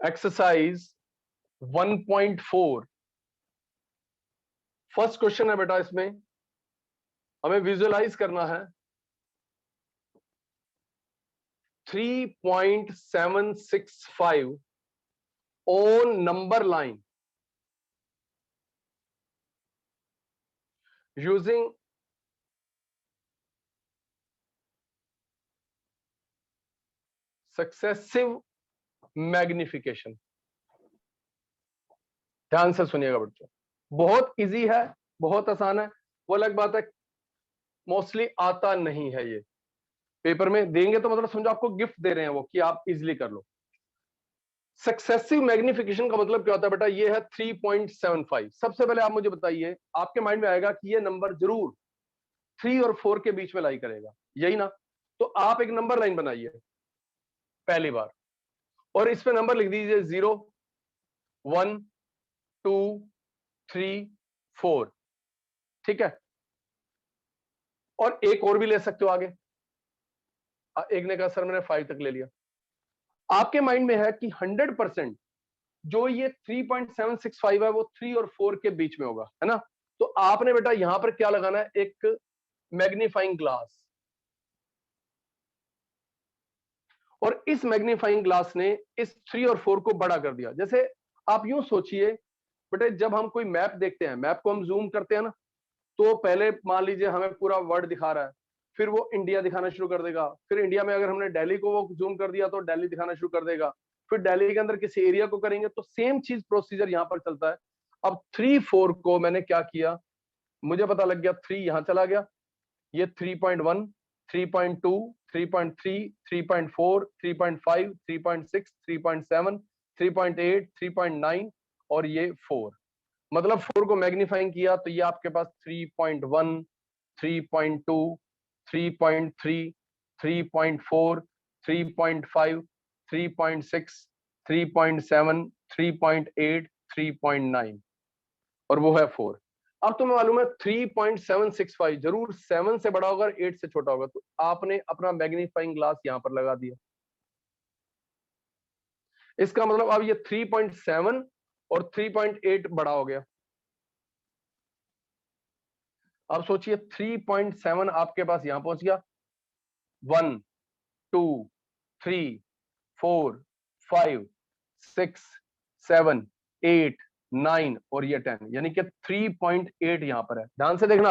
Exercise 1.4 first question है बेटा। इसमें हमें विजुअलाइज करना है 3.765 on number line using successive magnification. ध्यान से सुनिएगा बच्चों, बहुत इजी है, बहुत आसान है। वो अलग बात है मोस्टली आता नहीं है। ये पेपर में देंगे तो मतलब समझो आपको गिफ्ट दे रहे हैं वो कि आप इजीली कर लो। सक्सेसिव मैग्निफिकेशन का मतलब क्या होता है बेटा? ये है 3.75। सबसे पहले आप मुझे बताइए, आपके माइंड में आएगा कि ये नंबर जरूर 3 और 4 के बीच में लाई करेगा, यही ना? तो आप एक नंबर लाइन बनाइए पहली बार और इस पे नंबर लिख दीजिए 0, 1, 2, 3, 4। ठीक है, और एक और भी ले सकते हो आगे। एक ने कहा सर मैंने 5 तक ले लिया। आपके माइंड में है कि 100% जो ये 3.765 है वो 3 और 4 के बीच में होगा, है ना? तो आपने बेटा यहां पर क्या लगाना है? एक मैग्नीफाइंग ग्लास। और इस मैग्नीफाइंग ग्लास ने इस 3 और 4 को बड़ा कर दिया। जैसे आप यूं सोचिए बेटे, जब हम कोई मैप देखते हैं, मैप को हम जूम करते हैं ना, तो पहले मान लीजिए हमें पूरा वर्ल्ड दिखा रहा है, फिर वो इंडिया दिखाना शुरू कर देगा। फिर इंडिया में अगर हमने दिल्ली को वो जूम कर दिया तो दिल्ली दिखाना शुरू कर देगा। फिर दिल्ली के अंदर किसी एरिया को करेंगे तो सेम चीज प्रोसीजर यहां पर चलता है। अब 3, 4 को मैंने क्या किया, मुझे पता लग गया 3 यहां चला गया, ये 3.1, 3.2, 3.3, 3.4, 3.5, 3.6, 3.7, 3.8, 3.9 और ये 4। मतलब 4 को मैग्नीफाइंग किया तो ये आपके पास 3.1, 3.2, 3.3, 3.4, 3.5, 3.6, 3.7, 3.8, 3.9 और वो है 4। अब तुम्हें मालूम है 3.765 जरूर 7 से बड़ा होगा, 8 से छोटा होगा। तो आपने अपना मैग्नीफाइंग ग्लास यहां पर लगा दिया। इसका मतलब अब ये 3.7 और 3.8 बड़ा हो गया। अब सोचिए 3.7 आपके पास यहां पहुंच गया, 1, 2, 3, 4, 5, 6, 7, 8, 9 और ये 10, यानी कि 3.8 यहां पर है। ध्यान से देखना।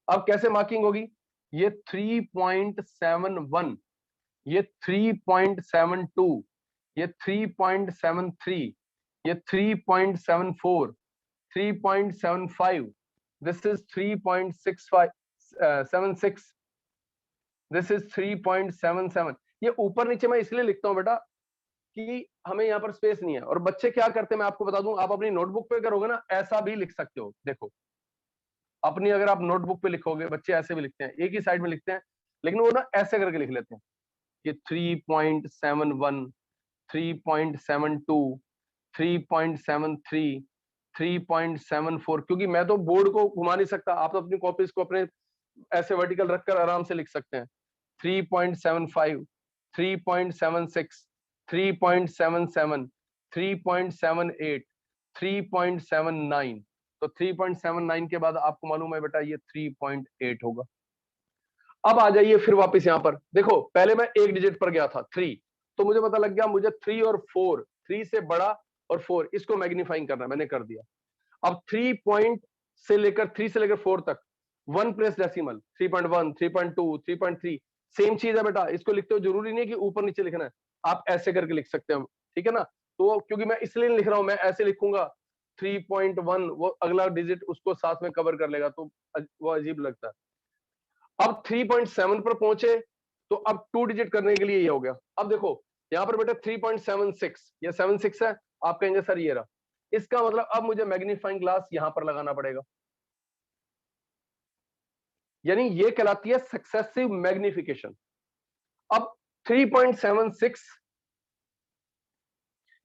अब कैसे मार्किंग होगी? ये 3.71, ये 3.72, ये 3.73, ये 3.74, 3.75, दिस इज 3.76, दिस इज 3.77। ये ऊपर नीचे मैं इसलिए लिखता हूं बेटा कि हमें यहाँ पर स्पेस नहीं है। और बच्चे क्या करते हैं मैं आपको बता दूं, आप अपनी नोटबुक पे करोगे ना ऐसा भी लिख सकते हो। देखो अपनी अगर आप नोटबुक पे लिखोगे, बच्चे ऐसे भी लिखते हैं, एक ही साइड में लिखते हैं, लेकिन वो ना ऐसे करके लिख लेते हैं कि 3.71, 3.72, 3.73, 3.74। क्योंकि मैं तो बोर्ड को घुमा नहीं सकता, आप तो अपनी कॉपीज को अपने ऐसे वर्टिकल रखकर आराम से लिख सकते हैं। 3.75, 3.76, 3.77, 3.78, 3.79। तो 3.79 के बाद आपको मालूम है बेटा ये 3.8 होगा। अब आ जाइए फिर वापस यहां पर देखो, पहले मैं एक डिजिट पर गया था 3, तो मुझे पता लग गया मुझे 3 और 4, 3 से बड़ा और 4 इसको मैग्नीफाइंग करना है, मैंने कर दिया। अब 3 से लेकर 4 तक 1 प्लेस डेसिमल 3.1, 3.2, 3.3 सेम चीज है बेटा। इसको लिखते हो जरूरी नहीं है कि ऊपर नीचे लिखना है, आप ऐसे करके लिख सकते हो, ठीक है ना? तो क्योंकि मैं इसलिए नहीं लिख रहा हूं, मैं ऐसे लिखूंगा 3.1, वो अगला डिजिट उसको साथ में कवर कर लेगा, तो वो अजीब लगता है। अब 3.7 पर पहुंचे तो अब 2 डिजिट करने के लिए ये हो गया। अब देखो यहां पर बेटा 3.76, ये 76 है, आप कहेंगे सर ये रहा। इसका मतलब अब मुझे मैग्नीफाइंग ग्लास यहां पर लगाना पड़ेगा, यानी ये कहलाती है सक्सेसिव मैग्निफिकेशन। अब 3.76,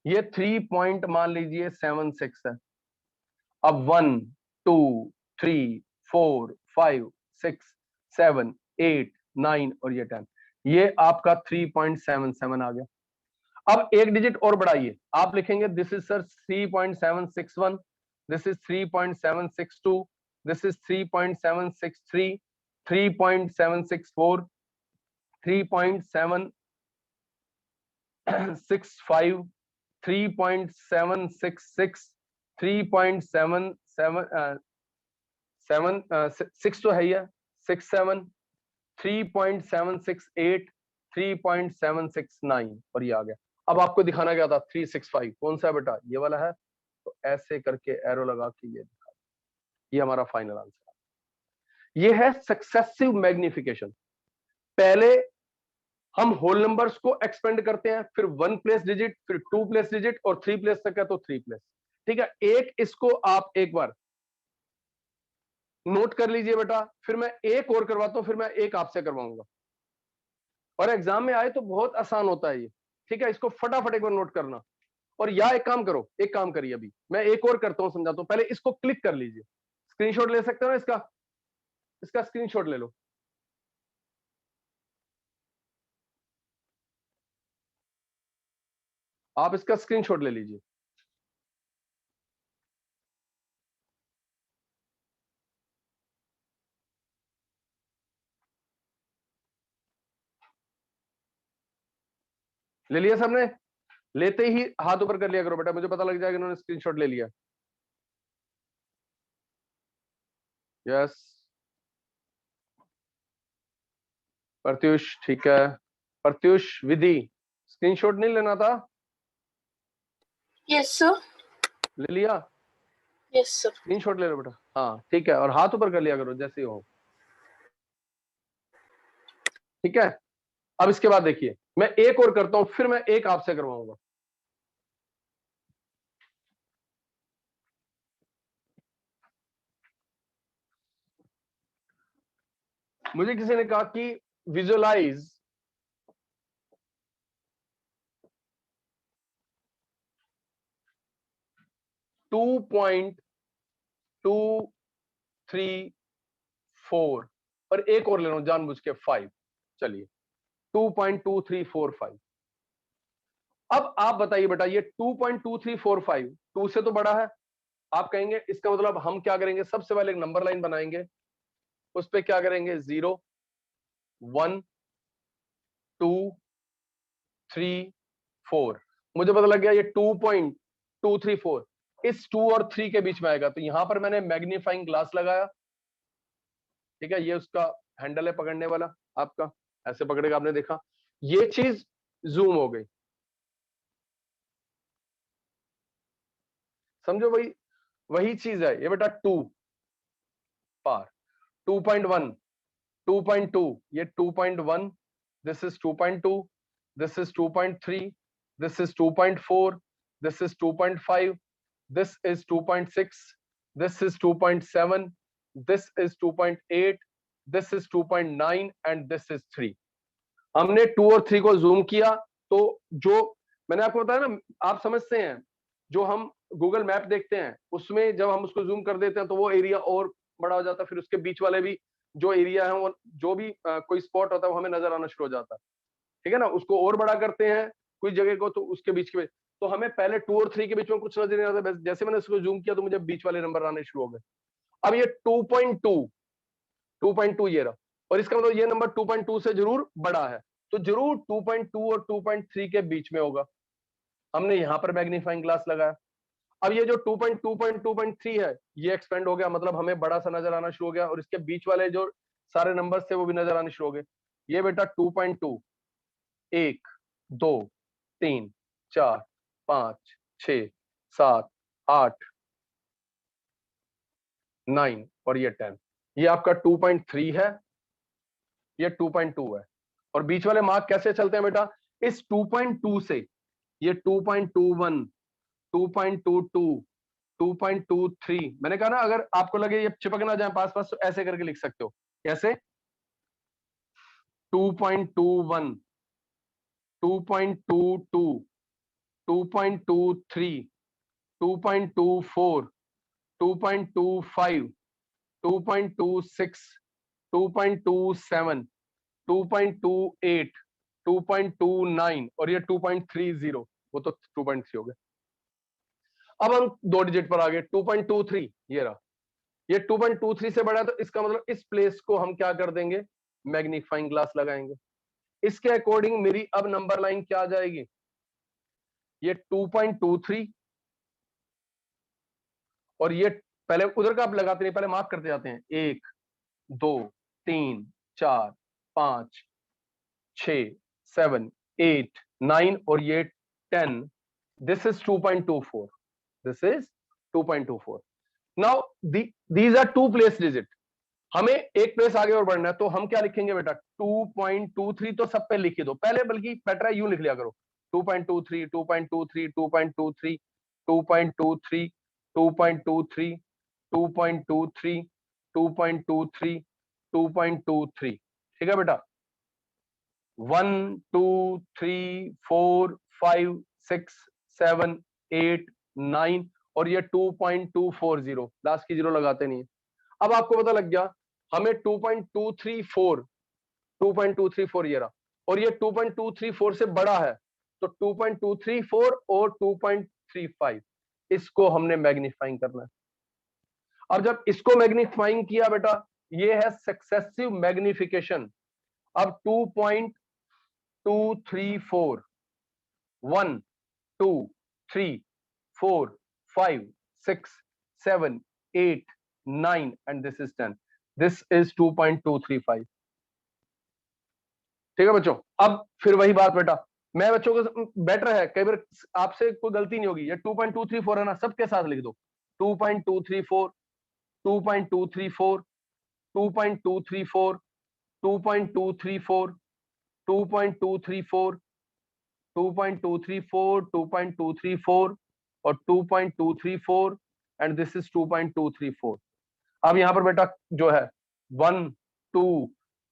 ये 3 मान लीजिए 76 है। अब 1, 2, 3, 4, 5, 6, 7, 8, 9 और ये 10, ये आपका 3.77 आ गया। अब एक डिजिट और बढ़ाइए, आप लिखेंगे this is sir 3.761, this is 3.762, this is 3.763, 3.764, 3.765, 3.766, 3.776 तो है ही है, 67, 3.768, 3.769 और ये आ गया। अब आपको दिखाना क्या था, 365 कौन सा है बेटा, ये वाला है, तो ऐसे करके एरो लगा के ये दिखा, ये हमारा फाइनल आंसर। ये है सक्सेसिव मैग्निफिकेशन। पहले हम होल नंबर्स को एक्सपेंड करते हैं, फिर 1 प्लेस डिजिट, फिर 2 प्लेस डिजिट और 3 प्लेस तक है तो 3 प्लेस। ठीक है, एक इसको आप एक बार नोट कर लीजिए बेटा, फिर मैं एक और करवाता हूं, फिर मैं एक आपसे करवाऊंगा और एग्जाम में आए तो बहुत आसान होता है ये। ठीक है, इसको फटाफट एक बार नोट करना। और या एक काम करो, एक काम करिए, अभी मैं एक और करता हूं, समझाता हूं, पहले इसको क्लिक कर लीजिए, स्क्रीनशॉट ले सकते हो ना इसका, इसका स्क्रीनशॉट ले लो। आप इसका स्क्रीनशॉट ले लीजिए। ले लिया सबने? लेते ही हाथ ऊपर कर लिया करो बेटा, मुझे पता लग जाएगा इन्होंने स्क्रीनशॉट ले लिया। यस प्रत्युष, ठीक है प्रत्युष, विधि स्क्रीनशॉट नहीं लेना था? Yes sir. ले लिया? Yes sir. स्क्रीनशॉट ले लो बेटा, हाँ ठीक है, और हाथ ऊपर कर लिया करो जैसे हो। ठीक है, अब इसके बाद देखिए मैं एक और करता हूं, फिर मैं एक आपसे करवाऊंगा। मुझे किसी ने कहा कि विजुअलाइज टू पॉइंट 234 और एक और ले लो जानबूझ के 5, चलिए 2.2345। अब आप बताइए बेटा, ये 2.2345 2 से तो बड़ा है, आप कहेंगे इसका मतलब हम क्या करेंगे, सबसे पहले एक नंबर लाइन बनाएंगे, उस पर क्या करेंगे 0 1 2 3 4। मुझे पता लग गया ये 2.234 इस 2 और 3 के बीच में आएगा, तो यहां पर मैंने मैग्नीफाइंग ग्लास लगाया। ठीक है, ये उसका हैंडल है पकड़ने वाला आपका, ऐसे पकड़ेगा, आपने देखा ये चीज जूम हो गई, समझो वही वही चीज है ये बेटा, 2 पार 2.1 2.2, ये 2.1, this is 2.2, this is 2.3, this is 2.4, this is 2.5, this is 2.6, this is 2.7, this is 2.8, this is 2.9 and this is 3। हमने 2 और 3 को जूम किया, तो जो मैंने आपको बताया ना, आप समझते हैं जो हम गूगल मैप देखते हैं उसमें जब हम उसको जूम कर देते हैं तो वो एरिया और बड़ा हो जाता है, फिर उसके बीच वाले भी जो एरिया है, वो जो भी कोई स्पॉट होता है वो हमें नजर आना शुरू हो जाता है। ठीक है ना, उसको और बड़ा करते हैं कोई जगह को, तो उसके बीच के, तो हमें पहले 2 और 3 के बीच में कुछ नजर नहीं आता, जैसे मैंने उसको जूम किया तो मुझे बीच वाले नंबर आने शुरू हो गए। अब ये 2.2 ये रहा, और इसका मतलब ये नंबर 2.2 से जरूर बड़ा है, तो जरूर 2.2 और 2.3 के बीच में होगा। हमने यहां पर मैग्नीफाइंग ग्लास लगाया। अब ये जो 2.2.2.3 है ये एक्सपेंड हो गया, मतलब हमें बड़ा सा नजर आना शुरू हो गया, और इसके बीच वाले जो सारे नंबर्स थे वो भी नजर आने शुरू हो गए। ये बेटा 2.2 1 2 3 4 5 6 7 8 9 और ये 10, ये आपका 2.3 है, ये 2.2 है, और बीच वाले मार्क कैसे चलते हैं बेटा, इस 2.2 से ये 2.21 2.22 2.23। मैंने कहा ना, अगर आपको लगे ये चिपक ना जाए पास पास तो ऐसे करके लिख सकते हो, कैसे 2.21 2.22 2.23 2.24 2.25 2.26 2.27 2.28 2.29 और ये 2.30, वो तो 2.3 हो गया। अब हम 2 डिजिट पर आ गए, 2.23 ये रहा, ये 2.23 से बड़ा है, तो इसका मतलब इस प्लेस को हम क्या कर देंगे, मैग्नीफाइंग ग्लास लगाएंगे। इसके अकॉर्डिंग मेरी अब नंबर लाइन क्या आ जाएगी, ये 2.23 और ये पहले उधर का आप लगाते नहीं, पहले मार्क करते जाते हैं, 1 2 3 4 5 6 7 8 9 और ये 10, this is 2.24, this is 2.24। Now these are two place digit, हमें एक प्लेस आगे और बढ़ना है, तो हम क्या लिखेंगे बेटा, 2.23 तो सब पे लिख ही दो पहले, बल्कि बेटर है यूं लिख लिया करो, 2.23 2.23 2.23 2.23 2.23 2.23 2.23 2.23, ठीक है बेटा, 1 2 3 4 5 6 7 8 9 और ये 2.240, लास्ट की जीरो लगाते नहीं है। अब आपको पता लग गया हमें 2.234 ये रहा, और ये 2.234 से बड़ा है, तो 2.234 और 2.35 इसको हमने मैग्नीफाइंग करना है। अब जब इसको मैग्नीफाइंग किया बेटा, ये है सक्सेसिव मैग्निफिकेशन। अब 2.234 1 2 3 4 5 6 7 8 9 and this is 10, this is 2.235, ठीक है बच्चों। अब फिर वही बात बेटा, मैं बच्चों को बेटर है, कई बार आपसे कोई गलती नहीं होगी, ये 2.234 है ना, सबके साथ लिख दो, 2.234 2.234 2.234 2.234 2.234 2.234 2.234 और 2.234 एंड दिस इज 2.234। अब यहां पर बेटा जो है 1 2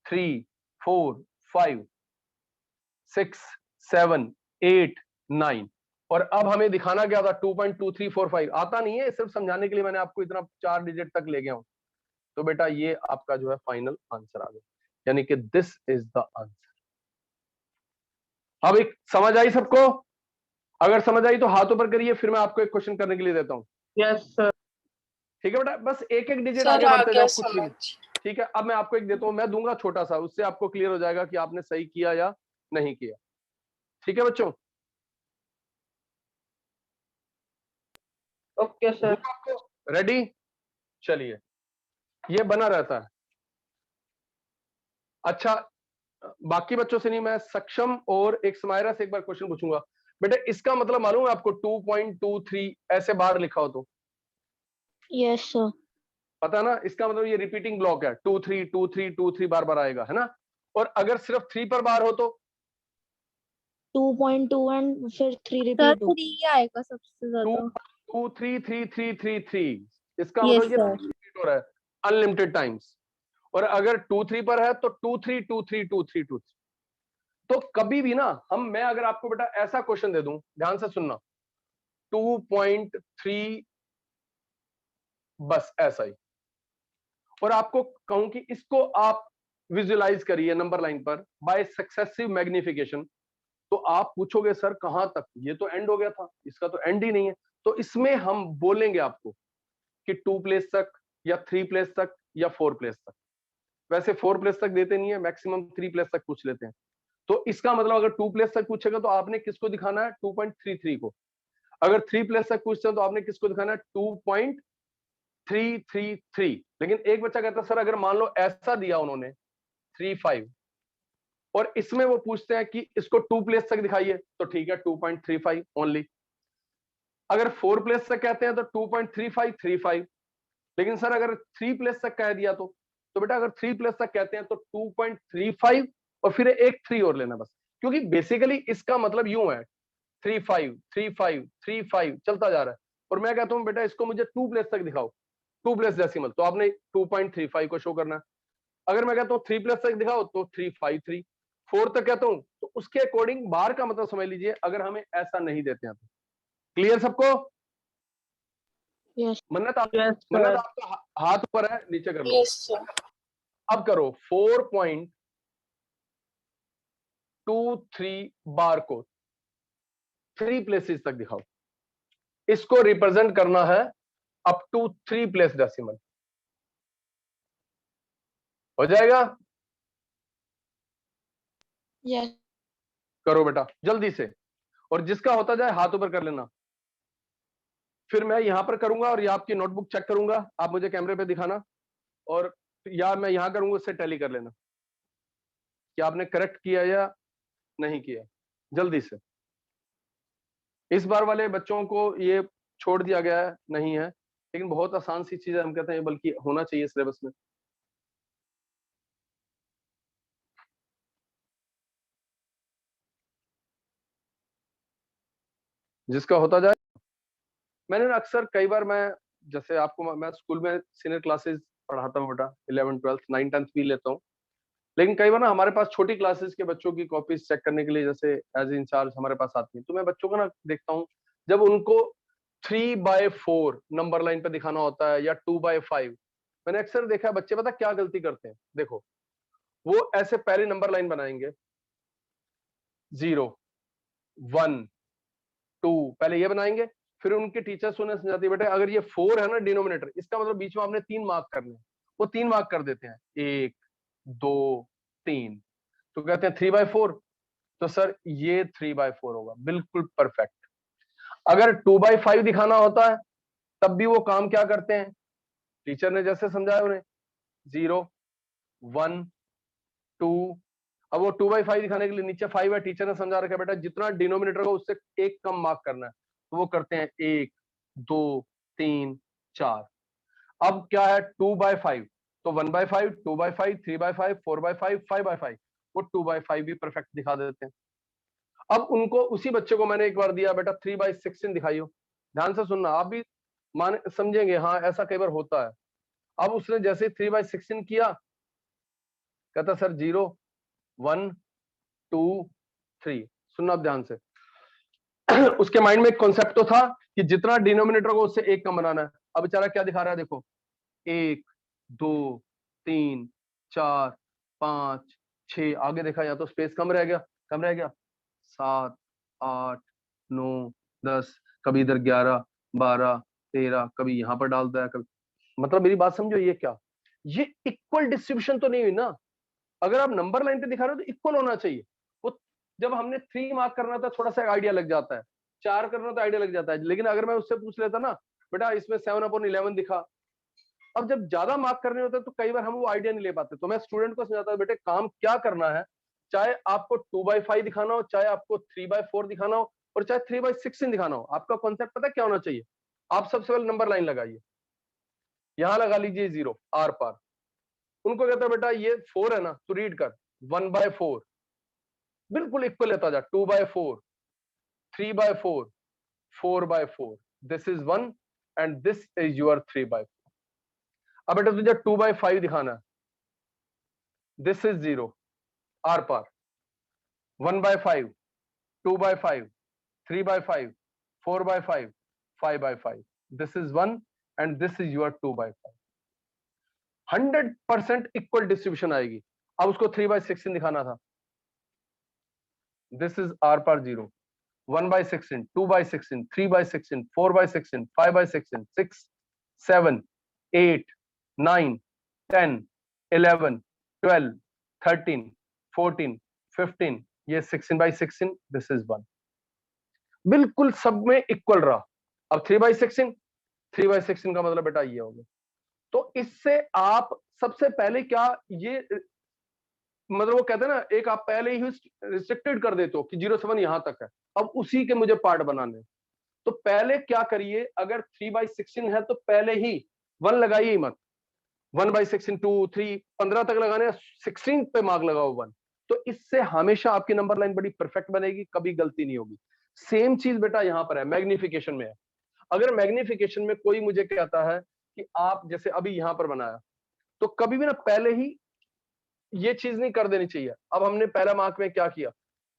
3 4 5 6 7 8 9, और अब हमें दिखाना क्या था, 2.2345 आता नहीं है, सिर्फ समझाने के लिए मैंने आपको इतना 4 डिजिट तक ले गया हूं। तो बेटा ये आपका जो है फाइनल आंसर आ गया, यानी कि दिस इज द आंसर। अब एक समझ आई सबको? अगर समझ आई तो हाथ ऊपर करिए, फिर मैं आपको एक क्वेश्चन करने के लिए देता हूं। Yes sir. ठीक है बेटा, बस एक एक डिजिट सर आगे आ बढ़ते गया जाओ, कुछ भी नहीं। समझ। ठीक है, अब मैं आपको एक देता हूं, मैं दूंगा छोटा सा, उससे आपको क्लियर हो जाएगा कि आपने सही किया या नहीं किया। ठीक है बच्चों, ओके सर। रेडी? चलिए, ये बना रहता है। अच्छा, बाकी बच्चों से नहीं, मैं सक्षम और एक समायरा से एक बार क्वेश्चन पूछूंगा। बेटा इसका मतलब मालूम है आपको, 2.23 ऐसे बाहर लिखा हो तो? Yes sir. पता ना, इसका मतलब ये रिपीटिंग ब्लॉक है, 2 3 2 3 2 3 बार बार आएगा, है ना। और अगर सिर्फ 3 पर बार हो तो 2.2 एंड फिर 3 सर रिपीट हो। 3 आएगा सबसे 2 ज्यादा। 2 3 3 3 3 3, इसका यस मतलब ये सर। रिपीट हो रहा है अनलिमिटेड टाइम्स। और अगर 2 3 पर है तो 2 3 2 3 2 3 2 3। तो कभी भी ना मैं अगर आपको बेटा ऐसा क्वेश्चन दे दूं, ध्यान से सुनना, 2.3 बस ऐसा ही, और आपको कहूं कि इसको आप विजुअलाइज करिए नंबर लाइन पर बाय सक्सेसिव मैग्निफिकेशन, तो आप पूछोगे सर कहां तक, ये तो एंड हो गया था, इसका तो एंड ही नहीं है। तो इसमें हम बोलेंगे आपको कि 2 प्लेस तक या 3 प्लेस तक या 4 प्लेस तक। वैसे 4 प्लेस तक देते नहीं है, मैक्सिमम 3 प्लेस तक पूछ लेते हैं। तो इसका मतलब अगर 2 प्लेस तक पूछेगा तो आपने किसको दिखाना है, 2.33 को। अगर 3 प्लेस तक पूछते हैं तो आपने किसको दिखाना है, 2.333। लेकिन एक बच्चा कहता है सर अगर मान लो ऐसा दिया उन्होंने 35 और इसमें वो पूछते हैं कि इसको 2 प्लेस तक दिखाइए, तो ठीक है 2.35 ओनली। अगर 4 प्लेस तक कहते हैं तो 2.3535। लेकिन सर अगर 3 प्लेस तक कह दिया तो बेटा अगर 3 प्लेस तक कहते हैं तो 2.35 और फिर एक 3 और लेना बस, क्योंकि बेसिकली इसका मतलब यूं है 35 35 35 चलता जा रहा है। और मैं कहता हूं बेटा इसको मुझे 2 प्लेस तक दिखाओ, 2 प्लेस डेसिमल, तो आपने 2.35 को शो करना है। अगर मैं कहता हूं 3 प्लेस तक दिखाओ तो 353। 4 तक कहता हूं तो उसके अकॉर्डिंग बाहर का मतलब समझ लीजिए, अगर हमें ऐसा नहीं देते हैं तो। क्लियर सबको? यस मन्नत यस मन्नत सर। आपका हाथ ऊपर है, नीचे कर लो। Yes sir. अब करो 4.2 टू 3 बार को 3 प्लेसेस तक दिखाओ। इसको रिप्रेजेंट करना है अप टू 3 प्लेस डेसिमल। हो जाएगा? Yes. करो बेटा जल्दी से, और जिसका होता जाए हाथ ऊपर कर लेना। फिर मैं यहां पर करूंगा और ये आपकी नोटबुक चेक करूंगा, आप मुझे कैमरे पे दिखाना, और या मैं यहां करूंगा, उससे टैली कर लेना कि आपने करेक्ट किया या नहीं किया। जल्दी से। इस बार वाले बच्चों को ये छोड़ दिया गया है, नहीं है, लेकिन बहुत आसान सी चीज है, हम कहते हैं बल्कि होना चाहिए सिलेबस में। जिसका होता जाए। मैंने ना अक्सर कई बार, मैं जैसे आपको मैं स्कूल में सीनियर क्लासेस पढ़ाता हूँ बेटा, 11 12 9 10 भी लेता हूँ, लेकिन कई बार ना हमारे पास छोटी क्लासेस के बच्चों की कॉपीज चेक करने के लिए जैसे एज इंचार्ज हमारे पास आती है, तो मैं बच्चों को ना देखता हूँ, जब उनको 3/4 नंबर लाइन पे दिखाना होता है या 2/5, मैंने अक्सर देखा है बच्चे पता क्या गलती करते हैं। देखो वो ऐसे पहले नंबर लाइन बनाएंगे, 0 1 2 पहले ये बनाएंगे, फिर उनके टीचर्स उन्हें समझाती है बेटा अगर ये 4 है ना डिनोमिनेटर, इसका मतलब बीच में आपने 3 मार्क करने हैं, वो 3 मार्क कर देते हैं, 1 2 3, तो कहते हैं 3/4, तो सर ये 3/4 होगा, बिल्कुल परफेक्ट। अगर 2/5 दिखाना होता है तब भी वो काम क्या करते हैं, टीचर ने जैसे समझाया उन्हें, 0 1 2, अब वो 2/5 दिखाने के लिए नीचे 5 है, टीचर ने समझा रखा है बेटा जितना डिनोमिनेटर का उससे एक कम मार्क करना है, तो वो करते हैं 1 2 3 4। अब क्या है 2/5, तो 1/5 2/5 3/5 4/5 5/5, वो 2/5 भी परफेक्ट दिखा देते हैं। अब उनको, उसी बच्चे को मैंने एक बार दिया बेटा 3/16 दिखाइयो, ध्यान से सुनना, आप भी मान समझेंगे हाँ ऐसा कई बार होता है। अब उसने जैसे 3/16 किया, कहता सर 0 1 2 3, सुनना आप ध्यान से। उसके माइंड में एक कॉन्सेप्ट तो था कि जितना डिनोमिनेटर को उससे एक कम बनाना है। अब बेचारा क्या दिखा रहा है, देखो 1 2 3 4 5 6, आगे देखा या तो स्पेस कम रह गया, कम रह गया, 7 8 9 10, कभी इधर 11 12 13, कभी यहां पर डालता है, कभी, मतलब मेरी बात समझो, ये क्या, ये इक्वल डिस्ट्रीब्यूशन तो नहीं हुई ना। अगर आप नंबर लाइन पे दिखा रहे हो तो इक्वल होना चाहिए। वो जब हमने 3 मार्क करना था थोड़ा सा आइडिया लग जाता है, 4 करना तो आइडिया लग जाता है, लेकिन अगर मैं उससे पूछ लेता ना बेटा इसमें 7/11 दिखा, अब जब ज्यादा मार्क करने होते हैं तो कई बार हम वो आइडिया नहीं ले पाते, तो मैं स्टूडेंट को समझाता हूं बेटे काम क्या करना है, चाहे आपको 2/5 दिखाना हो, चाहे आपको 3/4 दिखाना हो, और चाहे 3/16 दिखाना हो, आपका कॉन्सेप्ट पता क्या होना चाहिए। आप सबसे पहले नंबर लाइन लगाइए, यहां लगा लीजिए 0 आर पार, उनको कहता है बेटा ये 4 है ना, तो रीड कर 1/4, बिल्कुल इक्वल लेता जा, 2/4 3/4 4/4, this is 1 and this is your 3/4। अब बेटा तुझे 2/5 दिखाना है, दिस इज 0 आर पार, 1/5 2/5 3/5 4/5 5/5, this is 1 and this is your 2/5। 100% equal distribution आएगी। अब उसको 3/16 दिखाना था, दिस इज आर पार 0 1/16 2/16 3/16 4/16 5/16 6 7 8 9 10 11 12 13 14 15, ये 16/16, दिस इज 1, बिल्कुल सब में इक्वल रहा। अब 3/16, 3/16 का मतलब बेटा ये हो गया। तो इससे आप सबसे पहले क्या, ये मतलब वो कहते हैं ना, एक आप पहले ही रिस्ट्रिक्टेड कर देते हो कि 0 से 1 यहां तक है, अब उसी के मुझे पार्ट बनाने, तो पहले क्या करिए, अगर 3/16 है तो पहले ही 1 लगाइए ही मत, 1/16 2 3 15 तक लगाने, 16 पे मार्क लगाओ 1, तो इससे हमेशा आपकी नंबर लाइन बड़ी परफेक्ट बनेगी, कभी गलती नहीं होगी। सेम चीज बेटा यहां पर है, मैग्निफिकेशन में है। अगर मैग्निफिकेशन में कोई मुझे कहता है कि आप जैसे अभी यहां पर बनाया, तो कभी भी ना पहले ही ये चीज नहीं कर देनी चाहिए। अब हमने पहला मार्क में क्या किया,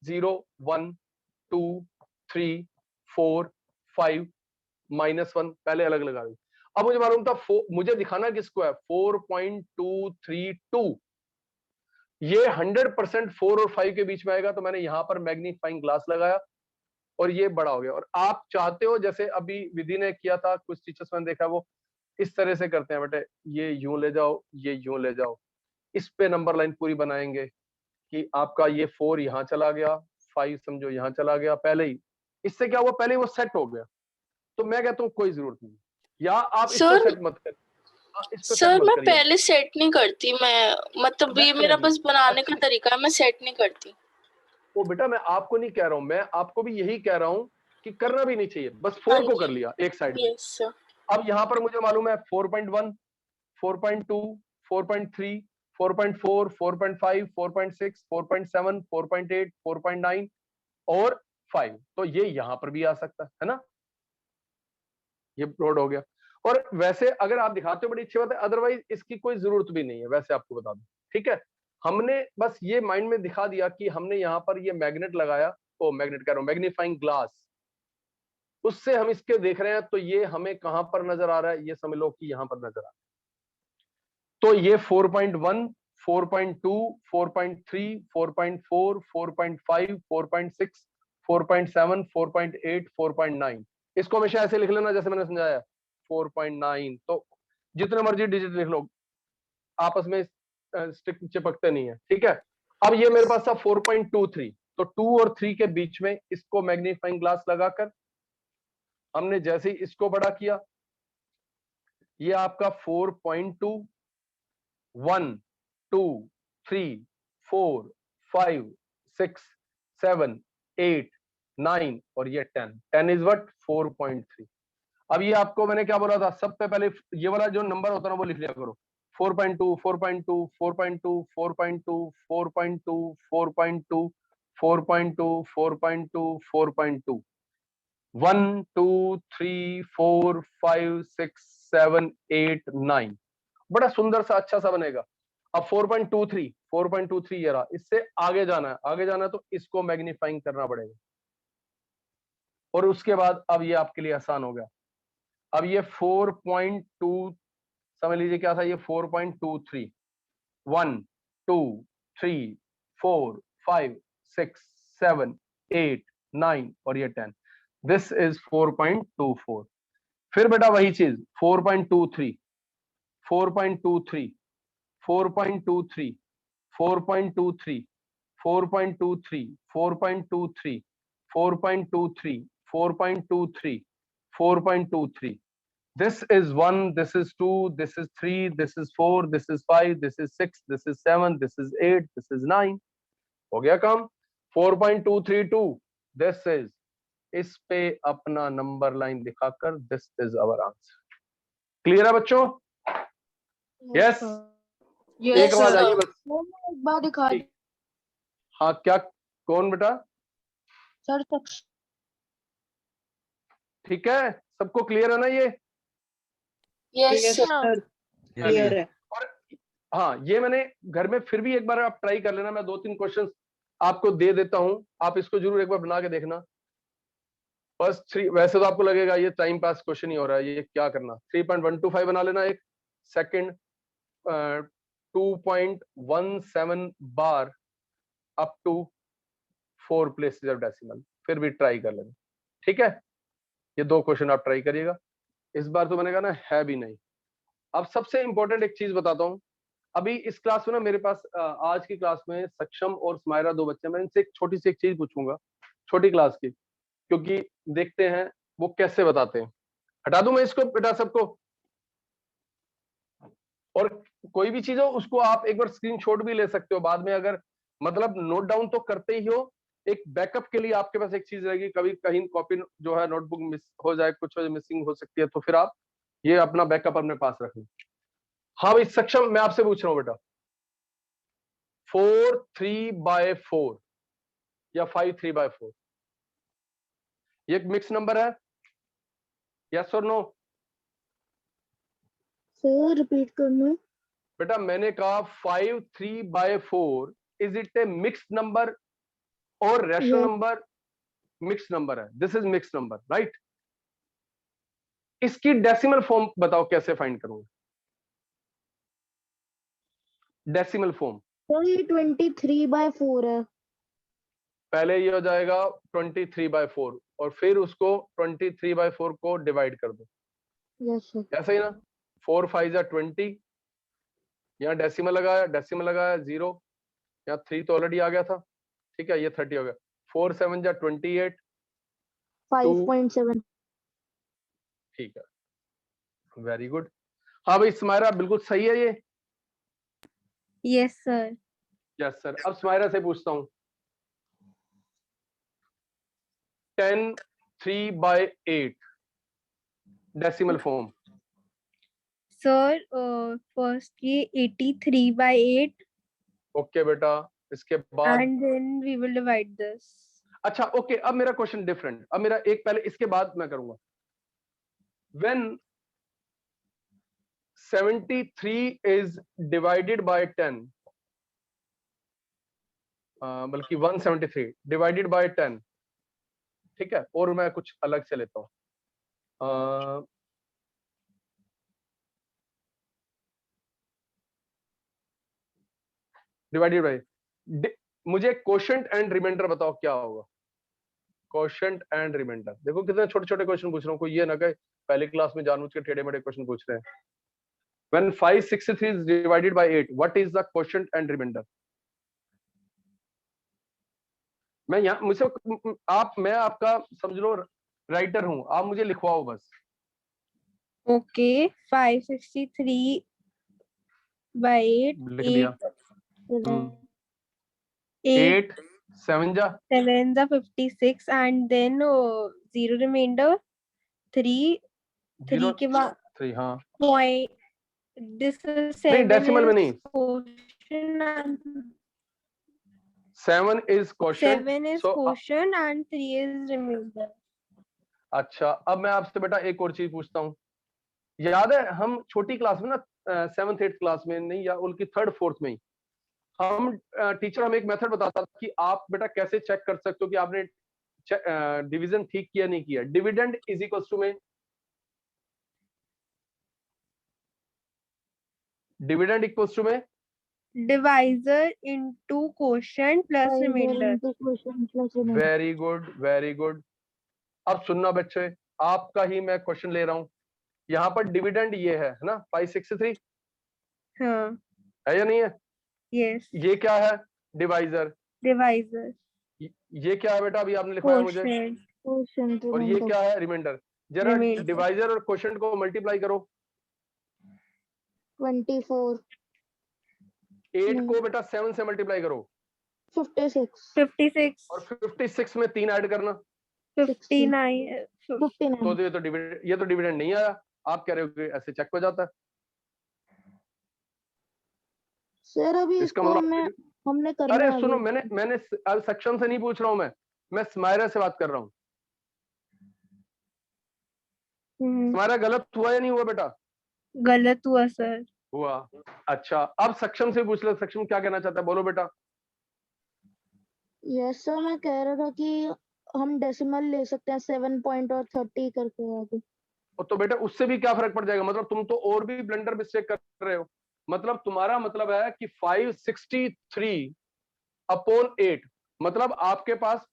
0 1 2 3 4 5 -1 पहले अलग लगा दी। अब मुझे मालूम था मुझे दिखाना किसको है, 4.232, ये 100% 4 और 5 के बीच में आएगा, तो मैंने यहां पर मैग्नीफाइंग ग्लास लगाया और ये बड़ा हो गया। और आप चाहते हो, जैसे अभी विधि ने किया था, कुछ टीचर्स मैंने देखा वो इस तरह से करते हैं, बेटे ये यूं ले जाओ, ये यूं ले जाओ, इस पे नंबर लाइन पूरी बनाएंगे कि आपका ये 4 यहाँ चला गया, 5 समझो यहाँ चला गया पहले ही। इससे क्या हुआ, पहले ही वो सेट हो गया। तो मैं कहता हूँ कोई जरूरत नहीं, या आप इसको सर सेट मत करिए, इसको सेट सर मत मैं करिए। पहले सेट नहीं करती, मैं मतलब ये मेरा Definitely। बस बनाने का अच्छा, तरीका है, मैं सेट नहीं करती। वो बेटा मैं आपको नहीं कह रहा हूँ, मैं आपको भी यही कह रहा हूँ कि करना भी नहीं चाहिए, बस हाँ 4 को जी, कर लिया एक साइड में। Yes sir. अब यहाँ पर मुझे मालूम है 4.1, 4.2, 4.3, 4.4, 4.5, 4.6, 4.7, 4.8, 4.9 और 5, तो ये यहाँ पर भी आ सकता है ना, ये प्लॉट हो गया। और वैसे अगर आप दिखाते हो बड़ी अच्छी बात है, अदरवाइज इसकी कोई जरूरत भी नहीं है, वैसे आपको बता दूं, ठीक है। हमने बस ये माइंड में दिखा दिया कि हमने यहाँ पर ये मैग्नेट लगाया, ओ मैग्नेट कह रहा हूं, मैग्नीफाइंग ग्लास, उससे हम इसके देख रहे हैं, तो ये हमें कहां पर नजर आ रहा है, ये समझ लो कि यहां पर नजर आ रहा है। तो ये 4.1, 4.2, 4.3, 4.4, 4.5, 4.6, 4.7, 4.8, 4.9, इसको हमेशा ऐसे लिख लेना जैसे मैंने समझाया 4.9। तो जितने मर्जी डिजिट लिख लो, आपस में स्टिक चिपकते नहीं है, ठीक है। अब ये मेरे पास था 4.23, तो 2 और 3 के बीच में इसको मैग्नीफाइंग ग्लास लगाकर हमने जैसे ही इसको बड़ा किया, ये आपका 4.2, 1, 2, 3, 4, 5, 6, 7, 8, 9 और ये 10, 10 इज व्हाट 4.3। अब ये आपको मैंने क्या बोला था, सबसे पहले ये वाला जो नंबर होता है ना वो लिख लिया करो, 4.2, 4.2, 4.2, 4.2, 4.2, 4.2, 4.2, 4.2, 4.2, 1, 2, 3, 4, 5, 6, 7, 8, 9, बड़ा सुंदर सा अच्छा सा बनेगा। अब 4.23, 4.23 ये रहा, इससे आगे जाना है, आगे जाना है तो इसको मैग्नीफाइंग करना पड़ेगा, और उसके बाद अब ये आपके लिए आसान हो गया। अब ये 4.2 समझ लीजिए क्या था, ये 4.23, 1, 2, 3, 4, 5, 6, 7, 8, 9 और ये 10, दिस इज 4.24। फिर बेटा वही चीज 4.23, 4.23, 4.23, 4.23, 4.23, 4.23, 4.23, 4.23, 4.23, this is 1, this is 2, this is 3, this is 4, this is 5, this is 6, this is 7, this is 8, this is 9, हो गया काम। 4.232, this is, इस पे अपना नंबर लाइन दिखाकर this is our answer। Clear है बच्चों? यस, एक आवाज आइए बस। एक बार दिखा ठीक। हाँ क्या, कौन बेटा? सर तक। ठीक है, सबको क्लियर है ना ये? Yes sir. क्लियर है। और हाँ, ये मैंने घर में फिर भी एक बार आप ट्राई कर लेना, मैं 2-3 क्वेश्चंस आपको दे देता हूं, आप इसको जरूर एक बार बना के देखना। फर्स्ट 3, वैसे तो आपको लगेगा ये टाइम पास क्वेश्चन ही हो रहा है, ये क्या करना। 3.125 बना लेना एक, सेकंड 2.17 बार up to 4 places of decimal, फिर भी ट्राई कर लेना, ठीक है। ये 2 क्वेश्चन आप ट्राई करिएगा, इस बार तो मैंने कहा ना है भी नहीं। अब सबसे इंपॉर्टेंट एक चीज बताता हूँ, अभी इस क्लास में ना मेरे पास आज की क्लास में सक्षम और स्मायरा 2 बच्चे, मैं इनसे एक छोटी सी एक चीज पूछूंगा, छोटी क्लास की, क्योंकि देखते हैं वो कैसे बताते हैं। हटा दूं मैं इसको बेटा सबको? और कोई भी चीज हो उसको आप एक बार स्क्रीनशॉट भी ले सकते हो बाद में, अगर मतलब नोट डाउन तो करते ही हो, एक बैकअप के लिए आपके पास एक चीज रहेगी, कभी कहीं कॉपी जो है नोटबुक मिस हो जाए, कुछ हो जाए, मिसिंग हो सकती है, तो फिर आप ये अपना बैकअप अपने पास रखें। हाँ भाई सक्षम, मैं आपसे पूछ रहा हूँ बेटा, 4 3/4 या 5 3/4, ये एक मिक्स नंबर है, यस और नो? सर रिपीट करना। बेटा मैंने कहा 5 3/4, is it a mix number और rational Yes. Number? Mix number है, this is mix number, right. इसकी डेसिमल फॉर्म बताओ कैसे फाइंड करूंगा? डेसिमल फॉर्म सर ये 23/4 है। पहले ये हो जाएगा 23/4 और फिर उसको 23/4 को डिवाइड कर दो, यस सर। ऐसा ही ना। 4 5 जा 20, यहाँ डेसिमल लगाया 0, यहाँ 3 तो ऑलरेडी आ गया था, ठीक है, ये 30 हो गया। 4 7 जा 28, 5.7। ठीक है, वेरी गुड। हाँ भाई स्माइरा, बिल्कुल सही है ये। Yes sir. Yes sir. अब स्माइरा से पूछता हूँ, 10 3/8 डेसिमल फॉर्म। सर फर्स्ट ये 83/8 ओके बेटा, इसके बाद and then we will divide this. अच्छा ओके, अब मेरा क्वेश्चन डिफरेंट, अब मेरा एक पहले इसके बाद मैं करूंगा। When 73 is divided by 10, बल्कि 173 डिवाइडेड बाय 10, ठीक है, और मैं कुछ अलग से लेता हूं। डिवाइडेड बाय, मुझे क्वोशंट एंड रिमाइंडर बताओ क्या होगा। क्वोशंट एंड रिमाइंडर, देखो कितने छोटे छोटे क्वेश्चन पूछ रहा हूँ, कोई ये ना कहे पहली क्लास में जानबूझ के टेढ़े मेढ़े क्वेश्चन पूछ रहे हैं। When 563 is divided by 8, what is the quotient and remainder? मैं यहाँ मुझसे मैं आपका समझ लो राइटर हूँ, आप मुझे लिखवाओ बस। Okay, 563/8. लिख दिया। 8 8 7 जा 7 जा 56 and then 0 remainder 3 0 के बाद 3, हाँ point this is नहीं 7 डेसिमल में is नहीं, quotient and 7 is quotient, 7 is so quotient and 3 is remainder. अच्छा अब मैं आपसे बेटा एक और चीज पूछता हूँ, याद है हम छोटी क्लास में ना 7th 8th क्लास में नहीं, या उनकी 3rd 4th में ही हम टीचर हमें एक मेथड बताता था कि आप बेटा कैसे चेक कर सकते हो कि आपने डिवीजन ठीक किया नहीं किया। डिविडेंड इज इक्वल टू में, डिविडेंड इक्वल्स टू में Divisor into quotient plus remainder. Very good very good. अब सुनना बच्चे, आपका ही मैं क्वेश्चन ले रहा हूं, यहाँ पर डिविडेंड ये है ना 563 हाँ है या नहीं है? yes ये क्या है? डिवाइजर। divisor ये क्या है बेटा, अभी आपने लिखवाया मुझे, quotient और ये क्या है? रिमाइंडर। जरा Remainder. डिवाइजर और क्वोशंट को मल्टीप्लाई करो। 24 8 नहीं। को बेटा 7 से मल्टीप्लाई करो 56 56 और 56 में 3 ऐड करना 59 तो ये तो डिविडेंड नहीं आया। आप कह रहे हो कि ऐसे चेक हो जाता है। सर अभी इसका इसको मतलब हमने करना अरे है सुनो, अभी। मैंने अब सक्षम से नहीं पूछ रहा हूं, मैं स्माइरा से बात कर रहा हूँ। स्माइरा गलत हुआ या नहीं हुआ बेटा? गलत हुआ सर। हुआ। अच्छा अब सक्षम से पूछ लो, सक्षम क्या कहना चाहता है, बोलो बेटा। यस सर, मैं कह रहा था कि हम डेसिमल ले सकते हैं 7 पॉइंट और 30 करके आगे। तो बेटा उससे भी क्या फर्क पड़ जाएगा? मतलब तुम तो और भी ब्लंडर मिस्टेक कर रहे हो। मतलब तुम्हारा मतलब है कि 563/8, मतलब आपके पास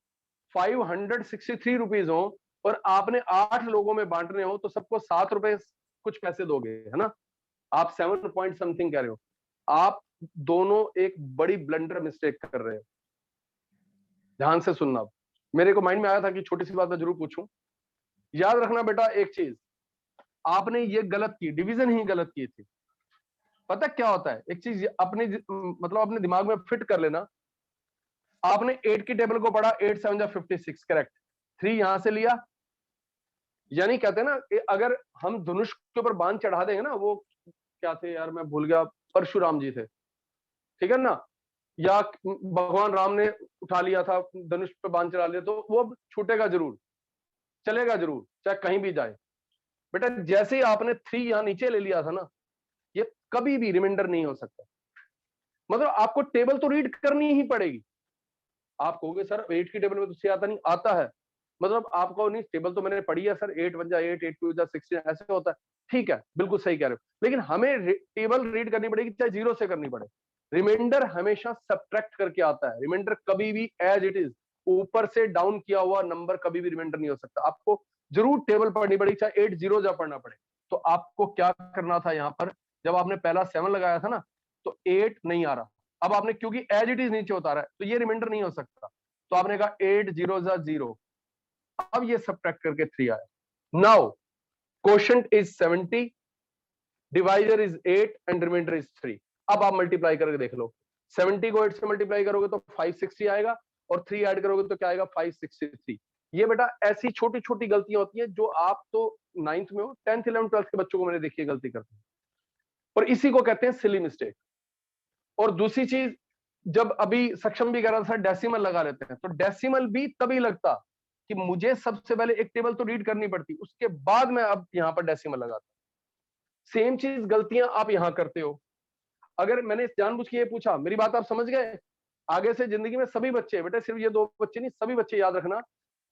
563 रुपीज हो और आपने 8 लोगों में बांटने हो तो सबको 7 रुपए कुछ पैसे दोगे, है ना? आप 7 पॉइंट समथिंग कह रहे हो। आप दोनों एक बड़ी ब्लंडर मिस्टेक कर रहे हो। ध्यान से सुनना। मेरे को माइंड में आया था कि छोटी सी बात मैं जरूर पूछूं। याद रखना बेटा एक चीज, आपने ये गलत की, डिवीजन ही गलत की थी। पता क्या होता है, एक चीज मतलब अपने दिमाग में फिट कर लेना। आपने 8 की टेबल को पढ़ा, 8 7 जा 56 करेक्ट, 3 यहां से लिया। यानी कहते हैं ना, अगर हम धनुष के ऊपर बांध चढ़ा देंगे ना, वो क्या थे यार मैं भूल गया, परशुराम जी थे, ठीक है ना, या भगवान राम ने उठा लिया था धनुष पे बांध चढ़ा लिया, तो वो छूटेगा जरूर, चलेगा जरूर, चाहे कहीं भी जाए। बेटा जैसे ही आपने 3 यहां नीचे ले लिया था ना, ये कभी भी रिमाइंडर नहीं हो सकता। मतलब आपको टेबल तो रीड करनी ही पड़ेगी। आप कहोगे सर 8 की टेबल में तो से आता नहीं, आता है। मतलब आपको नहीं, टेबल तो मैंने पढ़ी है सर, 8 1 जा 8, 8 2 जा 16 ऐसे होता है। ठीक है, बिल्कुल सही कह रहे हो, लेकिन हमें टेबल रीड करनी पड़ेगी, चाहे 0 से करनी पड़े। रिमाइंडर हमेशा सब्ट्रैक्ट करके आता है। रिमाइंडर कभी भी एज इट इज ऊपर से डाउन किया हुआ नंबर कभी भी रिमाइंडर नहीं हो सकता। आपको जरूर टेबल पढ़नी पड़ेगी, चाहे 8 0 जा पढ़ना पड़े। तो आपको क्या करना था, यहाँ पर जब आपने पहला 7 लगाया था ना, तो 8 नहीं आ रहा। अब आपने क्योंकि एज इट इज नीचे उतारा है, तो ये रिमाइंडर नहीं हो सकता। तो आपने कहा 8 0 जा 0। अब ये सब्ट्रैक्ट करके 3 आया। Now quotient is 70, divisor is 8 and remainder is 3। अब आप मल्टीप्लाई करके देख लो, 70 को 8 से मल्टीप्लाई करोगे तो 560 आएगा, और 3 ऐड करोगे तो क्या आएगा, 563। ये बेटा ऐसी छोटी छोटी गलतियां होती हैं जो आप तो 9th में हो, 10th 11th 12th के बच्चों को मैंने देखी है गलती करते हैं, और इसी को कहते हैं सिली मिस्टेक। और दूसरी चीज, जब अभी सक्षम भी कह रहा था डेसिमल लगा लेते हैं, तो डेसिमल भी तभी लगता कि मुझे सबसे पहले एक टेबल तो रीड करनी पड़ती, उसके बाद मैं अब यहां पर डेसिमल लगाता। सेम चीज गलतियां आप यहां करते हो। अगर मैंने जानबूझ के ये पूछा, मेरी बात आप समझ गए? आगे से जिंदगी में सभी बच्चे, बेटा सिर्फ ये 2 बच्चे नहीं, सभी बच्चे याद रखना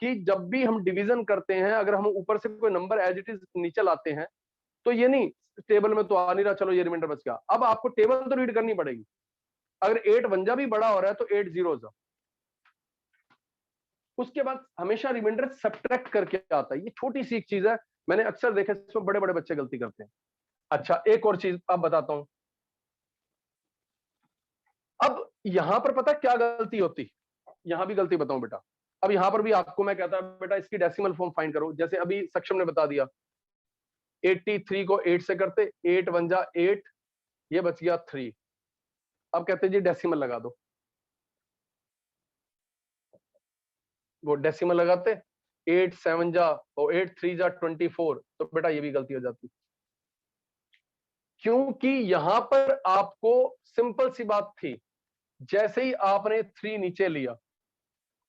कि जब भी हम डिवीजन करते हैं, अगर हम ऊपर से कोई नंबर एज इट इज नीचे लाते हैं, तो ये नहीं टेबल में तो आ नहीं रहा, चलो ये रिमाइंडर बच गया। अब आपको टेबल तो रीड करनी पड़ेगी। अगर 8 1 जा भी बड़ा हो रहा है तो 8 0 जा। उसके बाद हमेशा रिमाइंडर सब्ट्रैक्ट करके आता है। ये छोटी सी एक चीज है, मैंने अक्सर देखा इसमें बड़े बड़े बच्चे गलती करते हैं। अच्छा, एक और चीज अब बताता हूं। अब यहां पर पता क्या गलती होती, यहां भी गलती बताऊं बेटा। अब यहां पर भी आपको मैं कहता बेटा इसकी डेसिमल फॉर्म फाइंड करो, जैसे अभी सक्षम ने बता दिया 83 को 8 से करते, 8 1 जा 8, ये बच गया 3। अब कहते जी डेसिमल लगा दो, वो डेसिमल लगाते 8 7 जा और 8 3 जा 24, तो बेटा ये भी गलती हो जाती, क्योंकि यहां पर आपको सिंपल सी बात थी, जैसे ही आपने 3 नीचे लिया,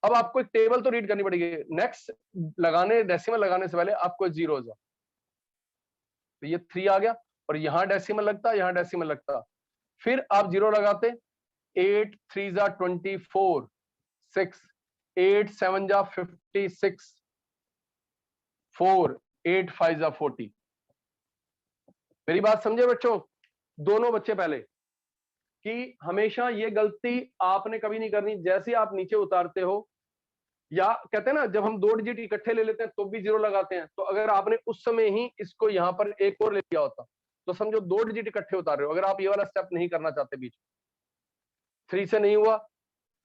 अब आपको एक टेबल तो रीड करनी पड़ेगी। नेक्स्ट लगाने, डेसिमल लगाने से पहले आपको 0 जा, तो ये 3 आ गया, और यहां डेसिमल लगता, यहां डेसिमल लगता, फिर आप 0 लगाते, 8 3 जा 24 6, 8 7 जा 56 4, 8 5 जा 40। मेरी बात समझे बच्चों, दोनों बच्चे पहले, कि हमेशा ये गलती आपने कभी नहीं करनी। जैसे आप नीचे उतारते हो, या कहते हैं ना जब हम 2 डिजिट इकट्ठे ले लेते हैं तो भी 0 लगाते हैं, तो अगर आपने उस समय ही इसको यहां पर एक और ले लिया होता, तो समझो 2 डिजिट इकट्ठे उतार रहे हो। अगर आप ये वाला स्टेप नहीं करना चाहते, बीच 3 से नहीं हुआ,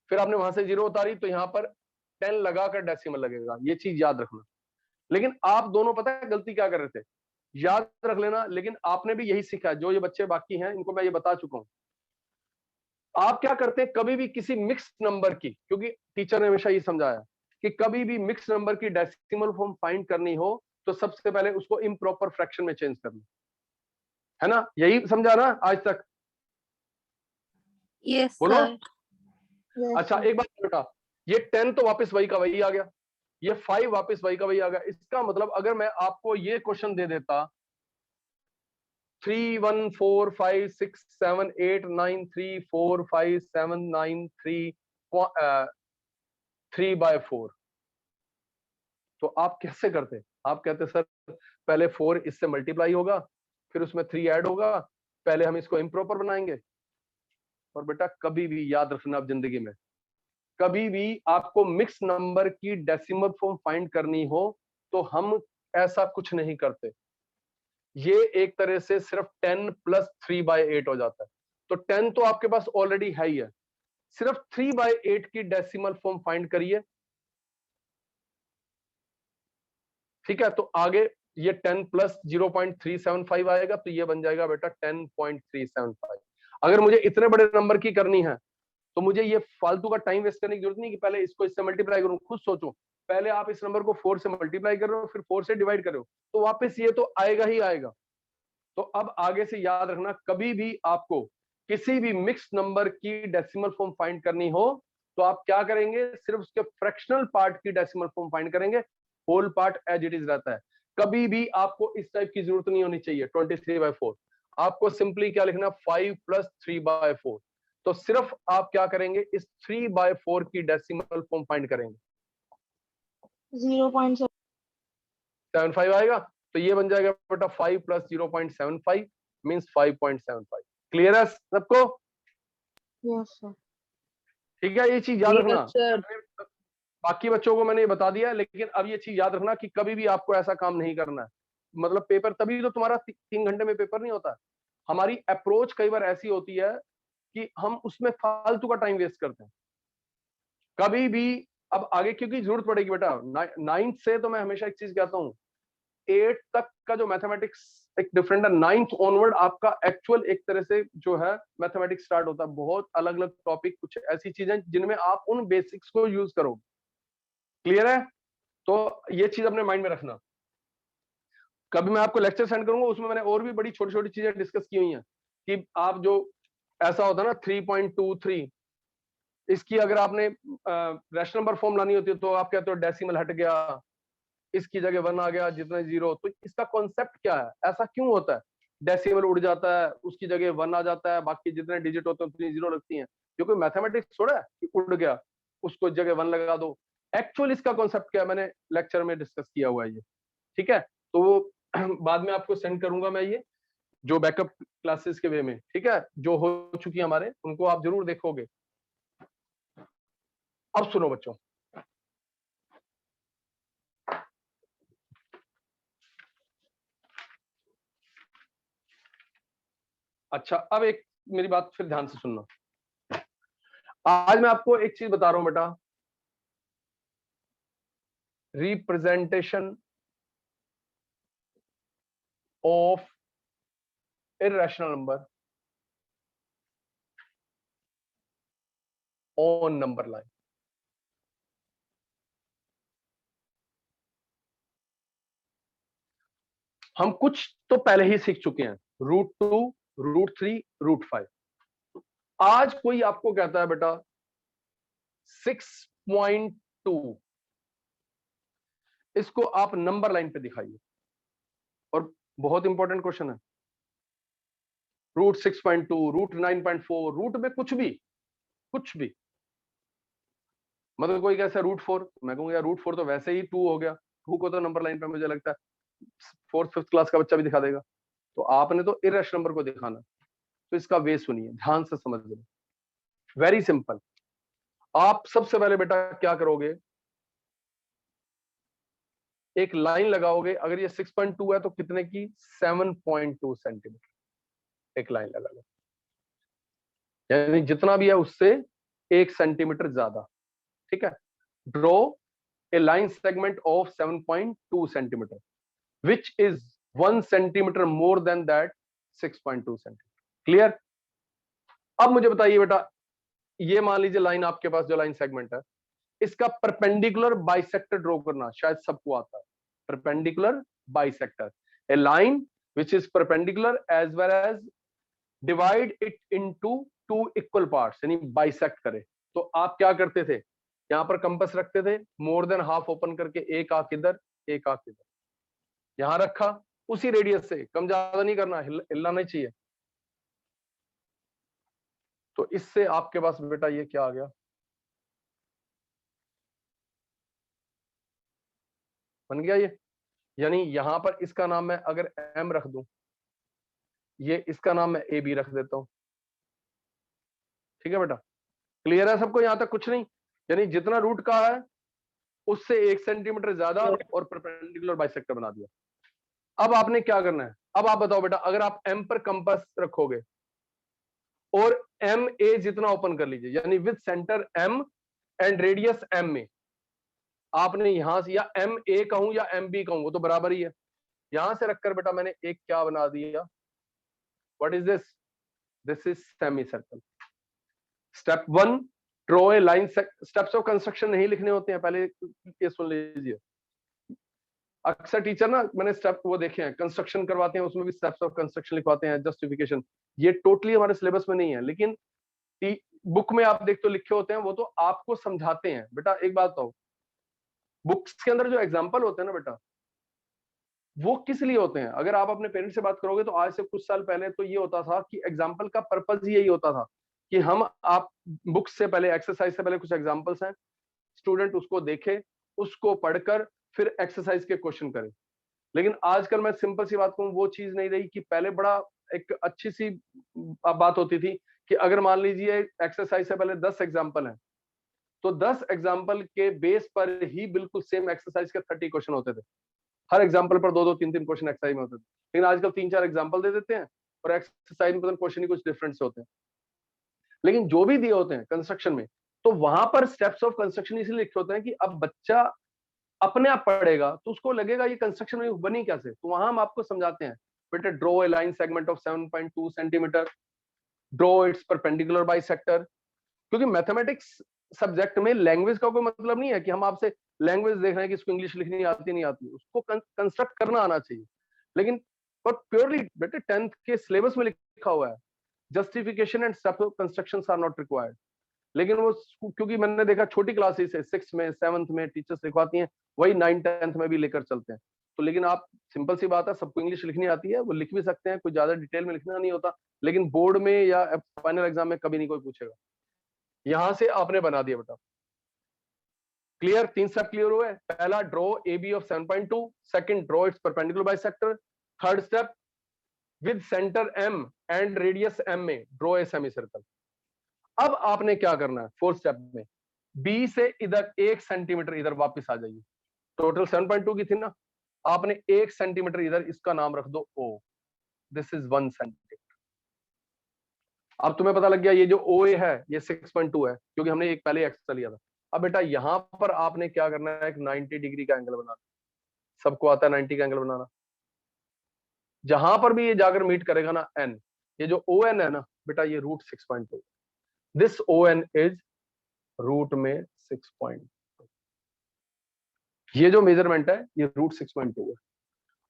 फिर आपने वहां से 0 उतारी, तो यहां पर 10 लगाकर डेसिमल लगेगा, ये चीज याद रखना। लेकिन आप दोनों पता है गलती क्या कर रहे थे, याद रख लेना। लेकिन आपने भी यही सीखा, जो ये बच्चे बाकी हैं इनको मैं ये बता चुका हूं। आप क्या करते हैं, कभी भी किसी मिक्स नंबर की, क्योंकि टीचर ने हमेशा ये समझाया कि कभी भी मिक्स नंबर की डेसिमल फॉर्म फाइंड करनी हो तो सबसे पहले उसको इम्प्रॉपर फ्रैक्शन में चेंज करना है ना, यही समझा ना आज तक? यस बोलो। Yes, अच्छा sir. एक बात बेटा, ये 10 तो वापस वही का वही आ गया, ये 5 वापस वही का वही आ गया। इसका मतलब अगर मैं आपको ये क्वेश्चन दे देता 3 1 4 5 6 7 8 9 3 4 5 7 9 3 3/4, तो आप कैसे करते? आप कहते सर पहले 4 इससे मल्टीप्लाई होगा, फिर उसमें 3 ऐड होगा, पहले हम इसको इम्प्रॉपर बनाएंगे। और बेटा कभी भी याद रखना, आप जिंदगी में कभी भी आपको मिक्स नंबर की डेसिमल फॉर्म फाइंड करनी हो तो हम ऐसा कुछ नहीं करते। ये एक तरह से सिर्फ 10 + 3/8 हो जाता है। तो 10 तो आपके पास ऑलरेडी है ही है, सिर्फ 3/8 की डेसिमल फॉर्म फाइंड करिए, ठीक है? तो आगे ये 10 + 0.375 आएगा, तो ये बन जाएगा बेटा 10.375। अगर मुझे इतने बड़े नंबर की करनी है तो मुझे ये फालतू का टाइम वेस्ट करने की जरूरत नहीं कि पहले इसको इससे मल्टीप्लाई करूं। खुद सोचो, पहले आप इस नंबर को 4 से मल्टीप्लाई कर रहे हो, फिर 4 से डिवाइड कर रहे हो, तो वापस ये तो आएगा ही आएगा। तो अब आगे से याद रखना, कभी भी आपको किसी भी मिक्स नंबर की डेसिमल फॉर्म फाइंड करनी हो तो आप क्या करेंगे, सिर्फ उसके फ्रैक्शनल पार्ट की डेसिमल फॉर्म फाइंड करेंगे, whole part as it is रहता है। कभी भी आपको इस टाइप की जरूरत नहीं होनी चाहिए 23/4। आपको सिंपली क्या लिखना, 5 + 3/4। तो सिर्फ आप क्या करेंगे, इस 3/4 की डेसिमल फॉर्म फाइंड करेंगे, 0.75 आएगा, तो ये बन जाएगा बेटा 5 + 0.75 मींस 5.75। क्लियर है सबको? Yes sir. ठीक है, ये चीज याद रखना। सर बाकी बच्चों को मैंने ये बता दिया, लेकिन अब ये चीज याद रखना कि कभी भी आपको ऐसा काम नहीं करना है। मतलब पेपर तभी तो तुम्हारा 3 घंटे में पेपर नहीं होता। हमारी अप्रोच कई बार ऐसी होती है कि हम उसमें फालतू का टाइम वेस्ट करते हैं। कभी भी अब आगे क्योंकि जरूरत पड़ेगी बेटा, 9th से तो मैं हमेशा एक चीज कहता हूँ, 8 तक का जो मैथमेटिक्स एक डिफरेंट है, 9th ऑनवर्ड आपका एक्चुअल एक तरह से जो है मैथमेटिक्स स्टार्ट होता है। बहुत अलग अलग टॉपिक, कुछ ऐसी चीजें जिनमें आप उन बेसिक्स को यूज करो। क्लियर है? तो ये चीज अपने माइंड में रखना। कभी मैं आपको लेक्चर सेंड करूंगा, उसमें मैंने और भी बड़ी छोटी छोटी चीजें डिस्कस की हुई हैं कि आप जो ऐसा होता है ना 3.23, इसकी अगर आपने रैशनल नंबर फॉर्म लानी होती है तो आप कहते हो डेसिमल हट गया, इसकी जगह 1 आ गया, जितने 0। तो इसका कॉन्सेप्ट क्या है, ऐसा क्यों होता है? डेसिमल उड़ जाता है, उसकी जगह 1 आ जाता है, बाकी जितने डिजिट होते हैं उतनी 0 लगती हैं। जो कोई मैथमेटिक्स थोड़ा है कि उड़ गया उसको जगह 1 लगा दो। एक्चुअल इसका कॉन्सेप्ट क्या है, मैंने लेक्चर में डिस्कस किया हुआ है ये। ठीक है, तो वो बाद में आपको सेंड करूंगा मैं, ये जो बैकअप क्लासेस के वे में। ठीक है, जो हो चुकी है हमारे, उनको आप जरूर देखोगे। अब सुनो बच्चों, अच्छा अब एक मेरी बात फिर ध्यान से सुनना। आज मैं आपको एक चीज बता रहा हूं बेटा, representation of irrational number on number line. हम कुछ तो पहले ही सीख चुके हैं, √2, √3, √5। आज कोई आपको कहता है बेटा 6.2, इसको आप नंबर लाइन पे दिखाइए। और बहुत इंपॉर्टेंट क्वेश्चन है, √6.2, √9.4, रूट में कुछ भी मतलब कोई कैसा √4, मैं कहूंगा यार √4 तो वैसे ही 2 हो गया, 2 को तो नंबर लाइन पे मुझे लगता है 4th 5th क्लास का बच्चा भी दिखा देगा। तो आपने तो इर्रेशनल नंबर को दिखाना। तो इसका वे सुनिए, ध्यान से समझ लो, वेरी सिंपल। आप सबसे पहले बेटा क्या करोगे, एक लाइन लगाओगे। अगर ये 6.2 है तो कितने की, 7.2 सेंटीमीटर एक लाइन लगा लो, यानी जितना भी है उससे 1 सेंटीमीटर ज्यादा। ठीक है, draw a line segment of 7.2 centimetre which is 1 centimetre more than that 6.2 centimetre. Clear? अब मुझे बताइए बेटा, ये मान लीजिए लाइन आपके पास जो लाइन सेगमेंट है, इसका परपेंडिकुलर बाइसेक्टर ड्रॉ करना शायद सबको आता है। Perpendicular bisector, a line which is perpendicular as well as divide it into 2 equal parts, यानी बाइसेक्ट करे। तो आप क्या करते थे, यहां पर कंपास रखते थे, मोर देन हाफ ओपन करके, एक आंख इधर एक आंख इधर, यहां रखा, उसी रेडियस से, कम ज्यादा नहीं करना, हिलना नहीं चाहिए। तो इससे आपके पास बेटा ये क्या आ गया, बन गया ये। यानी यहां पर इसका नाम मैं अगर M रख दूं, ये इसका नाम मैं AB रख देता हूं। ठीक है बेटा, क्लियर है सबको यहां तक? कुछ नहीं, यानी जितना रूट का है उससे 1 सेंटीमीटर ज्यादा और परपेंडिकुलर बाइसेक्टर बना दिया। अब आपने क्या करना है, अब आप बताओ बेटा, अगर आप M पर कंपास रखोगे और MA जितना ओपन कर लीजिए, यानी with centre M and radius M में, आपने यहां से, या MA कहूं या MB कहूं, वो तो बराबर ही है, यहां से रखकर बेटा मैंने एक क्या बना दिया, what is this, this is semi circle. Step 1, draw a line. Steps of construction नहीं लिखने होते हैं, पहले ये सुन लीजिए। अक्सर टीचर ना, मैंने स्टेप वो देखे हैं, कंस्ट्रक्शन करवाते हैं, उसमें भी स्टेप्स ऑफ कंस्ट्रक्शन लिखवाते हैं, जस्टिफिकेशन। ये टोटली हमारे सिलेबस में नहीं है, लेकिन बुक में आप देखते हो लिखे होते हैं, वो तो आपको समझाते हैं। बेटा एक बात बताओ, बुक्स के अंदर जो एग्जाम्पल होते हैं ना बेटा, वो किस लिए होते हैं? अगर आप अपने पेरेंट्स से बात करोगे तो आज से कुछ साल पहले तो ये होता था कि एग्जाम्पल का पर्पज ही यही होता था कि हम, आप बुक्स से पहले, एक्सरसाइज से पहले कुछ एग्जाम्पल्स हैं, स्टूडेंट उसको देखे, उसको पढ़कर फिर एक्सरसाइज के क्वेश्चन करें। लेकिन आजकल मैं सिंपल सी बात कहूं, वो चीज नहीं रही कि पहले बड़ा एक अच्छी सी बात होती थी कि अगर मान लीजिए एक्सरसाइज से पहले 10 एग्जाम्पल हैं, तो 10 एग्जाम्पल के बेस पर ही बिल्कुल सेम एक्सरसाइज के 30 क्वेश्चन होते थे। हर एग्जाम्पल पर 2-2, 3-3 क्वेश्चन एक्सरसाइज में होते थे। लेकिन आजकल 3-4 एग्जाम्पल दे देते हैं और एक्सरसाइज में क्वेश्चन ही कुछ डिफरेंट से होते हैं। लेकिन जो भी दिए होते हैं कंस्ट्रक्शन में, तो वहां पर स्टेप्स ऑफ कंस्ट्रक्शन इसलिए लिखे होते हैं कि अब बच्चा अपने आप पढ़ेगा तो उसको लगेगा ये कंस्ट्रक्शन में बनी कैसे। तो वहां हम आपको समझाते हैं, बेटे draw a line segment of 7.2 centimetre, draw its perpendicular bisector. क्योंकि मैथमेटिक्स सब्जेक्ट में लैंग्वेज का कोई मतलब नहीं है कि हम आपसे लैंग्वेज देख रहे हैं कि इसको इंग्लिश लिखनी आती नहीं आती, उसको कंस्ट्रक्ट करना आना चाहिए। लेकिन प्योरली बेटे 10th के सिलेबस में लिखा हुआ है, justification and step of constructions are not required. लेकिन वो क्योंकि मैंने देखा छोटी क्लासेस से 6th में 7th में टीचर्स लिखवाती हैं, वही 9th 10th में भी लेकर चलते हैं। तो लेकिन आप सिंपल सी बात है, सबको इंग्लिश लिखनी आती है, वो लिख भी सकते हैं, कोई ज्यादा डिटेल में लिखना नहीं होता। लेकिन बोर्ड में या फाइनल एग्जाम में कभी नहीं कोई पूछेगा। यहां से आपने बना दिया बेटा। क्लियर? 3 स्टेप क्लियर हुए। पहला draw A B of 7.2, second draw its perpendicular bisector, third step with centre M and radius M में ड्रॉ ए सेमी सर्कल। अब आपने क्या करना है, फोर्थ स्टेप में बी से इधर 1 सेंटीमीटर इधर वापस आ जाइए। टोटल 7.2 की थी ना, आपने 1 सेंटीमीटर इधर, इसका नाम रख दो ओ, दिस इज 1 सेंटीमीटर। अब तुम्हें पता लग गया ये जो ओ ए है ये 6.2 है, क्योंकि हमने एक पहले एक्स्ट्रा लिया था। अब बेटा यहां पर आपने क्या करना है, एक 90 डिग्री का एंगल बनाना। सबको आता है 90 का एंगल बनाना। जहां पर भी ये जाकर मीट करेगा ना एन, ये जो ओ एन है ना बेटा, ये root 6.2, this O N is root में 6.2। ये जो मेजरमेंट है ये रूट 6.2 है।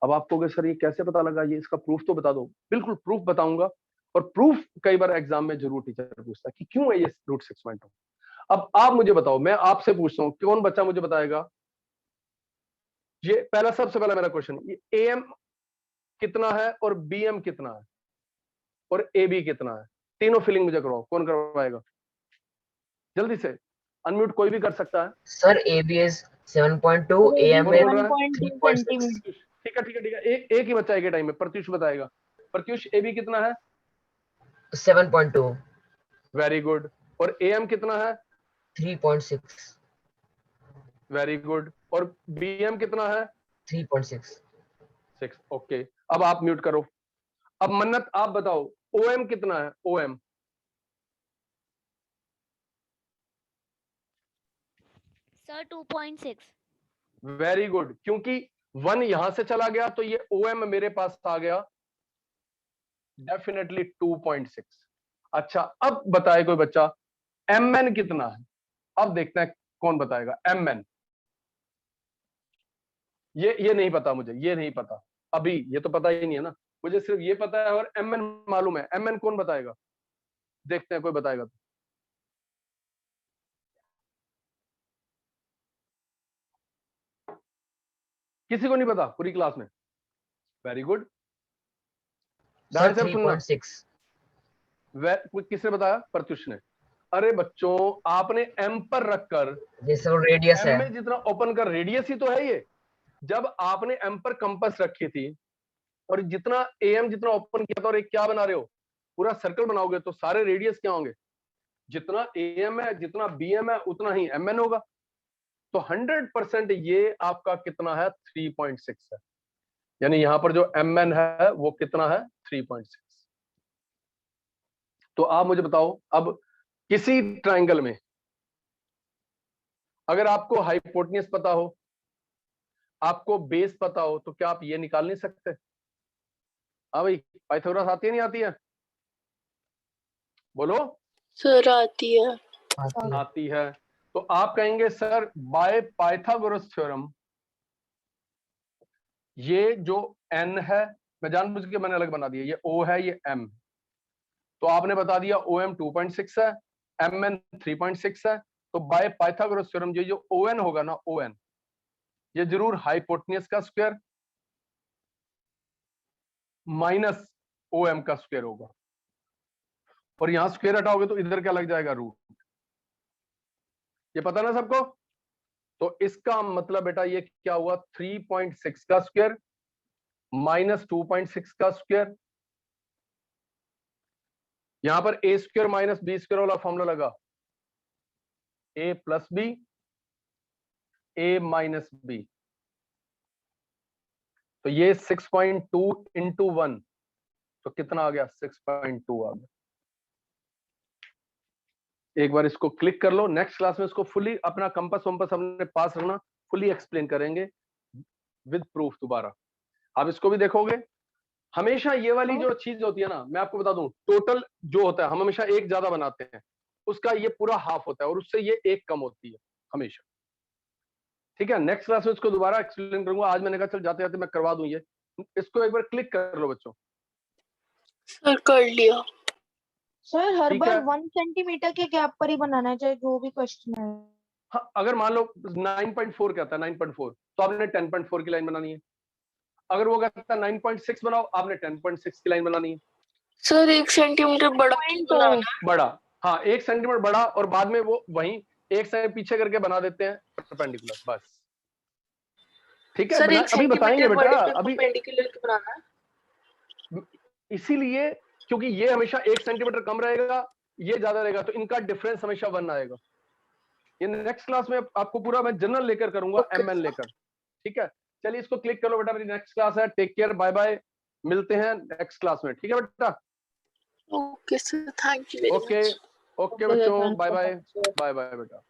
अब आपको अगर सर ये कैसे पता लगा, ये इसका प्रूफ तो बता दो। बिल्कुल प्रूफ बताऊंगा, और प्रूफ कई बार एग्जाम में जरूर टीचर पूछता है कि क्यों है ये रूट 6.2। अब आप मुझे बताओ, मैं आपसे पूछता हूँ, कौन बच्चा मुझे बताएगा। ये पहला, सबसे पहला मेरा क्वेश्चन, ये ए एम कितना है और बी एम कितना है और ए बी कितना है, तीनों फिलिंग मुझे करवाओ। कौन करवाएगा जल्दी से? अनम्यूट कोई भी कर सकता है। Sir A B is 7.2, A M कौन बोल रहा है? 7.2 सेंटीमीटर। ठीक है ठीक है ठीक है, एक ही बच्चा एक ही टाइम में। प्रत्युष बताएगा। प्रत्युष, ए बी कितना है? 7.2, वेरी गुड। और ए एम कितना है? 3.6, वेरी गुड। और बी एम कितना है? 3.6। 6। ओके, अब आप म्यूट करो। अब मन्नत आप बताओ, ओ एम कितना है? O M sir 2.6। Very good, क्योंकि 1 यहां से चला गया तो ये ओ एम मेरे पास आ गया, डेफिनेटली 2.6। अच्छा, अब बताए कोई बच्चा एम एन कितना है? अब देखते हैं कौन बताएगा एम एन। ये नहीं पता मुझे, ये नहीं पता अभी, ये तो पता ही नहीं है ना मुझे, सिर्फ ये पता है और एम एन मालूम है। एम एन कौन बताएगा? देखते हैं कोई बताएगा तो। किसी को नहीं पता पूरी क्लास में? वेरी गुड, ध्यान सर से सुनना। 3.6। किसने बताया? प्रत्युष ने। अरे बच्चों, आपने एम पर रखकर, जैसे वो रेडियस एम है। में जितना ओपन कर, रेडियस ही तो है ये। जब आपने एम पर कंपास रखी थी और जितना एम जितना ओपन किया था, और एक क्या बना रहे हो, पूरा सर्कल बनाओगे तो सारे रेडियस क्या होंगे? जितना एम है जितना बी एम है उतना ही एम एन होगा। तो 100% ये आपका कितना है? 3.6 है। यानी यहां पर जो एम एन है वो कितना है? 3.6। तो आप मुझे बताओ, अब किसी ट्राइंगल में अगर आपको हाइपोटेन्यूज पता हो, आपको बेस पता हो, तो क्या आप ये निकाल नहीं सकते? हाँ भाई, पाइथागोरस आती है नहीं आती है? बोलो। सर आती है। आती है। तो आप कहेंगे सर बाय पाइथागोरस थ्योरम ये जो n है, मैं जानबूझ के मैंने अलग बना दिया, ये o है ये m, तो आपने बता दिया OM 2.6 है, MN 3.6 है। तो बाय पाइथागोरस थ्योरम जो ON होगा ना, ON ये जरूर हाइपोटेन्यूज का स्क्वायर माइनस OM का स्क्वायर होगा। और यहां स्क्वायर हटाओगे तो इधर क्या लग जाएगा? रूट। ये पता ना सबको? तो इसका मतलब बेटा ये क्या हुआ? 3.6 का स्क्वायर माइनस 2.6 का स्क्वायर यहां पर ए स्क्वायर माइनस बी स्क्वायर वाला फॉर्मूला लगा, ए प्लस बी ए माइनस बी, तो ये 6.2 इंटू 1, तो कितना आ गया 6.2 आ गया। एक बार इसको क्लिक कर लो, नेक्स्ट क्लास में इसको फुली अपना कंपास वंपस अपने पास रखना, फुली एक्सप्लेन करेंगे विद प्रूफ दोबारा। आप इसको भी देखोगे। हमेशा ये वाली जो चीज होती है ना, मैं आपको बता दूं, टोटल जो होता है हम हमेशा एक ज्यादा बनाते हैं, उसका ये पूरा हाफ होता है और उससे ये एक कम होती है हमेशा। ठीक है, नेक्स्ट क्लास में इसको दोबारा एक्सप्लेन करूंगा। आज मैंने कहा चल जाते जाते मैं करवा दूं ये। इसको एक बार क्लिक कर लो बच्चों। सर कर लिया। सर हर ठीक बार है। 1 सेंटीमीटर के गैप पर ही बनाना चाहिए जो भी क्वेश्चन है। हाँ, अगर मान लो 9.4 कहता है 9.4, तो आपने 10.4 की लाइन बनानी है। अगर वो कहता है 9.6 बनाओ, आपने 10.6 की लाइन बनानी है। सर 1 सेंटीमीटर बड़ा बनाना है। बड़ा, हाँ 1 सेंटीमीटर बड़ा, और बाद में वो वहीं 1 सेंटीमीटर पीछे करके बना देते हैं परपेंडिकुलर, बस। ठीक है, सर 1 अभी बताएंगे सेंटीमीटर बेटा, बड़े अभी परपेंडिकुलर के बनाना है। इसीलिए क्योंकि ये हमेशा 1 सेंटीमीटर कम रहेगा, ये ज्यादा रहेगा, तो इनका डिफरेंस हमेशा 1 आएगा। ये नेक्स्ट क्लास में आपको पूरा मैं जनरल लेकर करूंगा, एमएन लेकर। ठीक है, चलिए इसको क्लिक कर लो बेटा, मेरी नेक्स्ट क्लास है। टेक केयर, बाय बाय, मिलते हैं नेक्स्ट क्लास में। ठीक है बेटा, okay sir, thank you very much. Okay बच्चों, बाय बाय, बाय बाय बेटा।